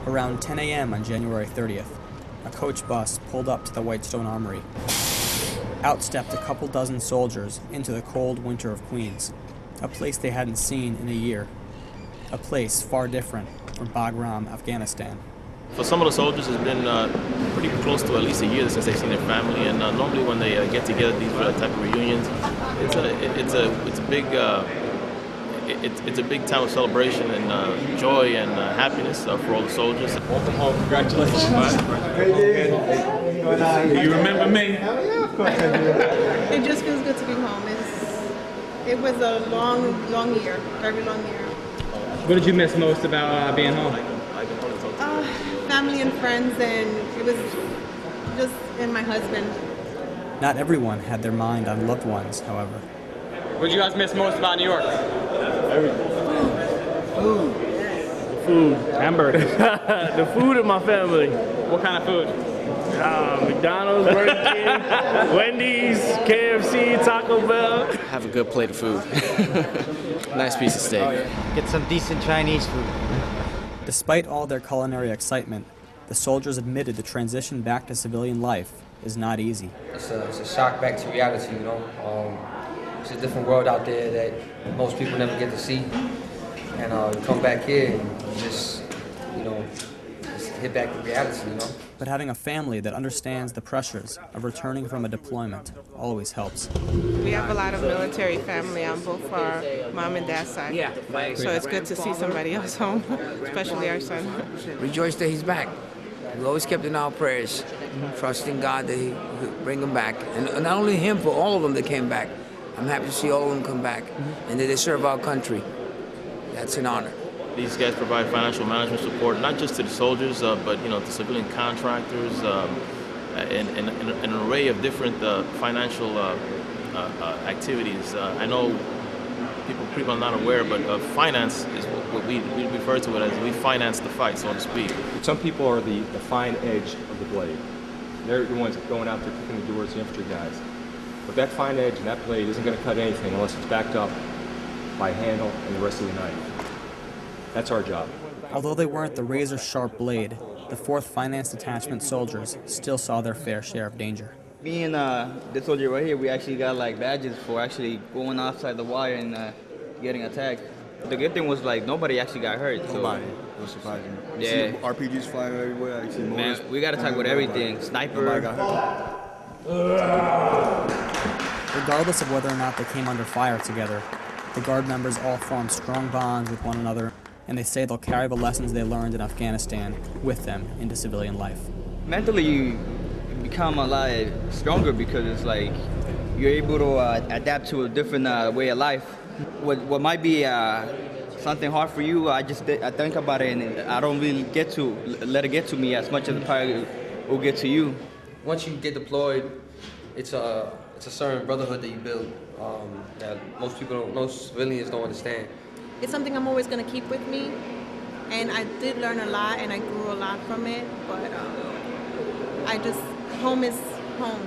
Around 10 a.m. on January 30th, a coach bus pulled up to the Whitestone Armory. Out stepped a couple dozen soldiers into the cold winter of Queens, a place they hadn't seen in a year, a place far different from Bagram, Afghanistan. For some of the soldiers, it's been pretty close to at least a year since they've seen their family, and normally when they get together, these type of reunions, it's a big time of celebration and joy and happiness for all the soldiers. Welcome home. Congratulations. You remember me? Yeah, of course I do. It just feels good to be home. It was a long year, very long year. What did you miss most about being home? Family and friends, and it was just and my husband. Not everyone had their mind on loved ones, however. What did you guys miss most about New York? Everything. Food. Hamburgers. The food of my family. What kind of food? McDonald's, Burger King, Wendy's, KFC, Taco Bell. Have a good plate of food. Nice piece of steak. Get some decent Chinese food. Despite all their culinary excitement, the soldiers admitted the transition back to civilian life is not easy. It's a shock back to reality, you know. It's a different world out there that most people never get to see. And you come back here and you just hit back to reality, you know. But having a family that understands the pressures of returning from a deployment always helps. We have a lot of military family on both our mom and dad's side. Yeah. So it's good to see somebody else home, especially our son. Rejoice that he's back. We always kept in our prayers, trusting God that he would bring him back. And not only him, for all of them that came back. I'm happy to see all of them come back and that they serve our country. That's an honor. These guys provide financial management support, not just to the soldiers, but to civilian contractors, and an array of different financial activities. I know people are not aware, but finance is what we refer to it as. We finance the fight, so to speak. Some people are the fine edge of the blade. They're the ones going out there kicking the doors, the infantry guys. But that fine edge and that blade isn't going to cut anything unless it's backed up by a handle and the rest of the knife. That's our job. Although they weren't the razor-sharp blade, the 4th Finance Detachment soldiers still saw their fair share of danger. Being this soldier right here, we actually got like badges for actually going outside the wire and getting attacked. The good thing was like nobody actually got hurt. Nobody. It was surprising. Yeah. RPGs flying everywhere. I see man, we got attacked with everything. Sniper. Nobody got hurt. Regardless of whether or not they came under fire together, the Guard members all formed strong bonds with one another, and they say they'll carry the lessons they learned in Afghanistan with them into civilian life. Mentally, you become a lot stronger because it's like you're able to adapt to a different way of life. What might be something hard for you, I think about it and I don't really let it get to me as much as it probably will get to you. Once you get deployed, it's a certain brotherhood that you build that most civilians don't understand. It's something I'm always going to keep with me, and I did learn a lot and I grew a lot from it, but home is home.